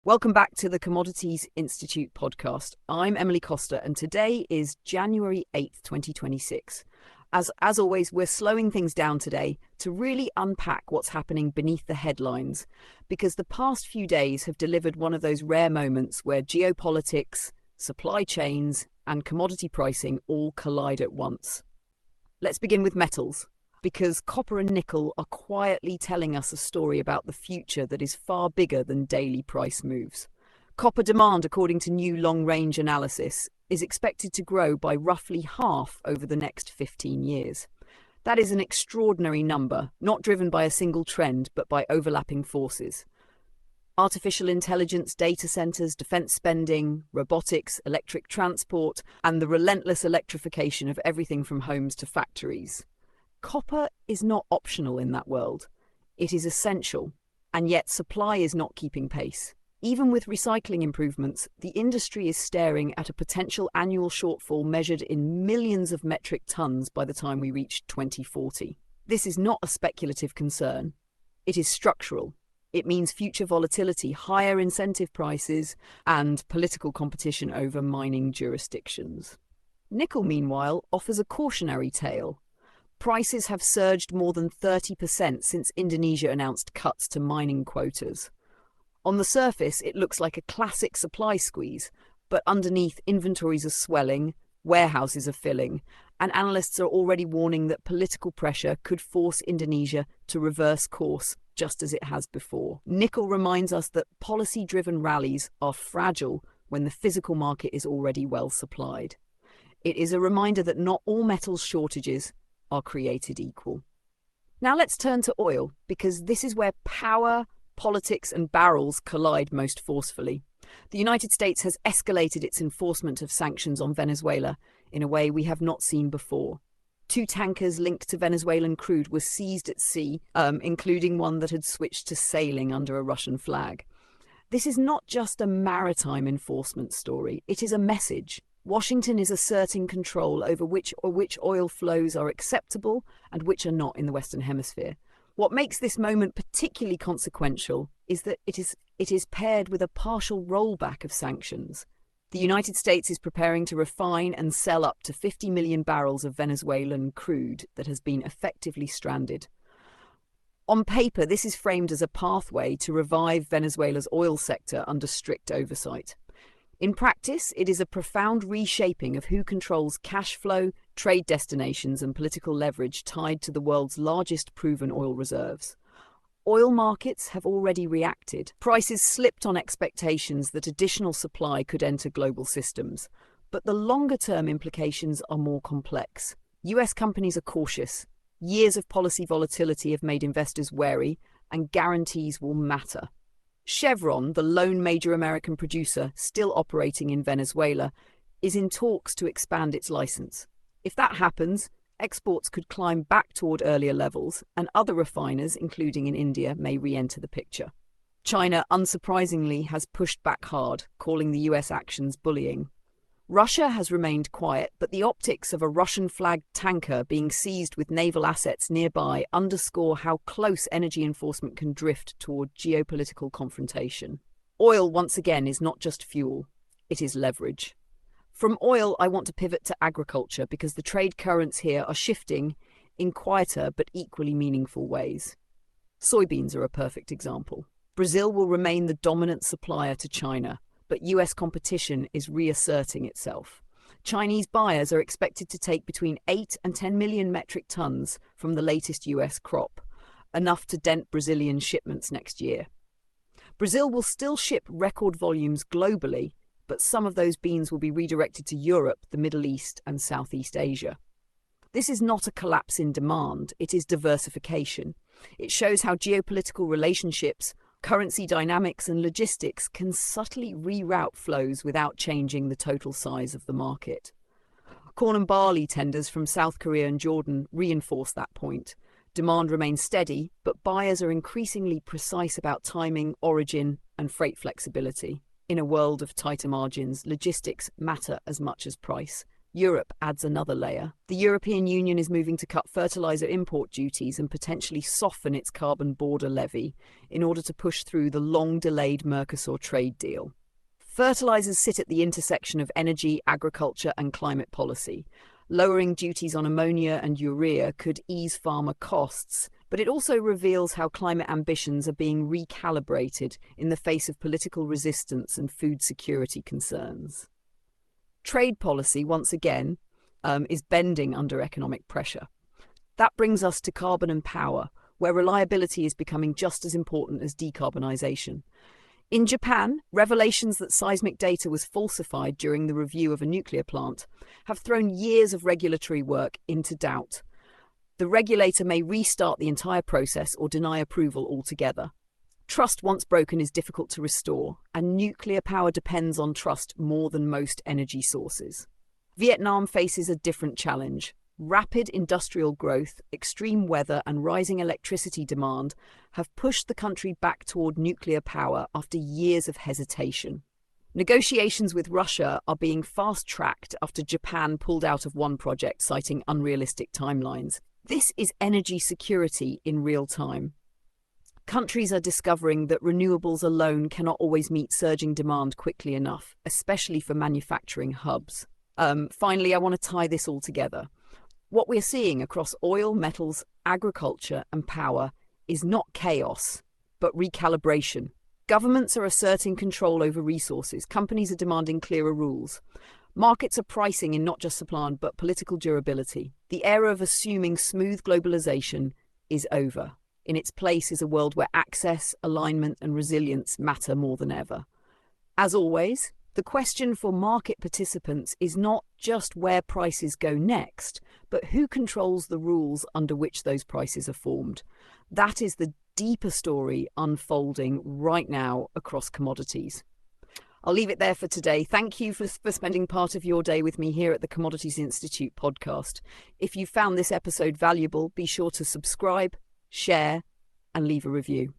Welcome back to the Commodities Institute podcast. I'm Emily Costa, and today is January 8th, 2026. As always, we're slowing things down today to really unpack what's happening beneath the headlines, because the past few days have delivered one of those rare moments where geopolitics, supply chains, and commodity pricing all collide at once. Let's begin with metals, because copper and nickel are quietly telling us a story about the future that is far bigger than daily price moves. Copper demand, according to new long-range analysis, is expected to grow by roughly half over the next 15 years. That is an extraordinary number, not driven by a single trend, but by overlapping forces. Artificial intelligence, data centers, defense spending, robotics, electric transport, and the relentless electrification of everything from homes to factories. Copper is not optional in that world. It is essential, and yet supply is not keeping pace. Even with recycling improvements, the industry is staring at a potential annual shortfall measured in millions of metric tons by the time we reach 2040. This is not a speculative concern. It is structural. It means future volatility, higher incentive prices, and political competition over mining jurisdictions. Nickel, meanwhile, offers a cautionary tale. Prices have surged more than 30% since Indonesia announced cuts to mining quotas. On the surface, it looks like a classic supply squeeze, but underneath, inventories are swelling, warehouses are filling, and analysts are already warning that political pressure could force Indonesia to reverse course just as it has before. Nickel reminds us that policy-driven rallies are fragile when the physical market is already well supplied. It is a reminder that not all metals shortages are created equal. Now let's turn to oil, because this is where power, politics, and barrels collide most forcefully. The United States has escalated its enforcement of sanctions on Venezuela in a way we have not seen before. 2 tankers linked to Venezuelan crude were seized at sea, including one that had switched to sailing under a Russian flag. This is not just a maritime enforcement story, it is a message. Washington is asserting control over which oil flows are acceptable and which are not in the Western Hemisphere. What makes this moment particularly consequential is that it is paired with a partial rollback of sanctions. The United States is preparing to refine and sell up to 50 million barrels of Venezuelan crude that has been effectively stranded. On paper, this is framed as a pathway to revive Venezuela's oil sector under strict oversight. In practice, it is a profound reshaping of who controls cash flow, trade destinations, and political leverage tied to the world's largest proven oil reserves. Oil markets have already reacted. Prices slipped on expectations that additional supply could enter global systems. But the longer-term implications are more complex. US companies are cautious. Years of policy volatility have made investors wary, and guarantees will matter. Chevron, the lone major American producer still operating in Venezuela, is in talks to expand its license. If that happens, exports could climb back toward earlier levels, and other refiners, including in India, may re-enter the picture. China, unsurprisingly, has pushed back hard, calling the US actions bullying. Russia has remained quiet, but the optics of a Russian-flagged tanker being seized with naval assets nearby underscore how close energy enforcement can drift toward geopolitical confrontation. Oil, once again, is not just fuel, it is leverage. From oil, I want to pivot to agriculture because the trade currents here are shifting in quieter but equally meaningful ways. Soybeans are a perfect example. Brazil will remain the dominant supplier to China, but US competition is reasserting itself. Chinese buyers are expected to take between 8 and 10 million metric tons from the latest US crop, enough to dent Brazilian shipments next year. Brazil will still ship record volumes globally, but some of those beans will be redirected to Europe, the Middle East, and Southeast Asia. This is not a collapse in demand, it is diversification. It shows how geopolitical relationships, currency dynamics, and logistics can subtly reroute flows without changing the total size of the market. Corn and barley tenders from South Korea and Jordan reinforce that point. Demand remains steady, but buyers are increasingly precise about timing, origin, and freight flexibility. In a world of tighter margins, logistics matter as much as price. Europe adds another layer. The European Union is moving to cut fertilizer import duties and potentially soften its carbon border levy in order to push through the long-delayed Mercosur trade deal. Fertilizers sit at the intersection of energy, agriculture, and climate policy. Lowering duties on ammonia and urea could ease farmer costs, but it also reveals how climate ambitions are being recalibrated in the face of political resistance and food security concerns. Trade policy, once again, is bending under economic pressure. That brings us to carbon and power, where reliability is becoming just as important as decarbonisation. In Japan, revelations that seismic data was falsified during the review of a nuclear plant have thrown years of regulatory work into doubt. The regulator may restart the entire process or deny approval altogether. Trust once broken is difficult to restore, and nuclear power depends on trust more than most energy sources. Vietnam faces a different challenge. Rapid industrial growth, extreme weather, and rising electricity demand have pushed the country back toward nuclear power after years of hesitation. Negotiations with Russia are being fast-tracked after Japan pulled out of one project, citing unrealistic timelines. This is energy security in real time. Countries are discovering that renewables alone cannot always meet surging demand quickly enough, especially for manufacturing hubs. Finally, I want to tie this all together. What we're seeing across oil, metals, agriculture, and power is not chaos, but recalibration. Governments are asserting control over resources. Companies are demanding clearer rules. Markets are pricing in not just supply, but political durability. The era of assuming smooth globalization is over. In its place is a world where access, alignment, and resilience matter more than ever. As always, the question for market participants is not just where prices go next, but who controls the rules under which those prices are formed. That is the deeper story unfolding right now across commodities. I'll leave it there for today. Thank you for spending part of your day with me here at the Commodities Institute podcast. If you found this episode valuable, be sure to subscribe, share, and leave a review.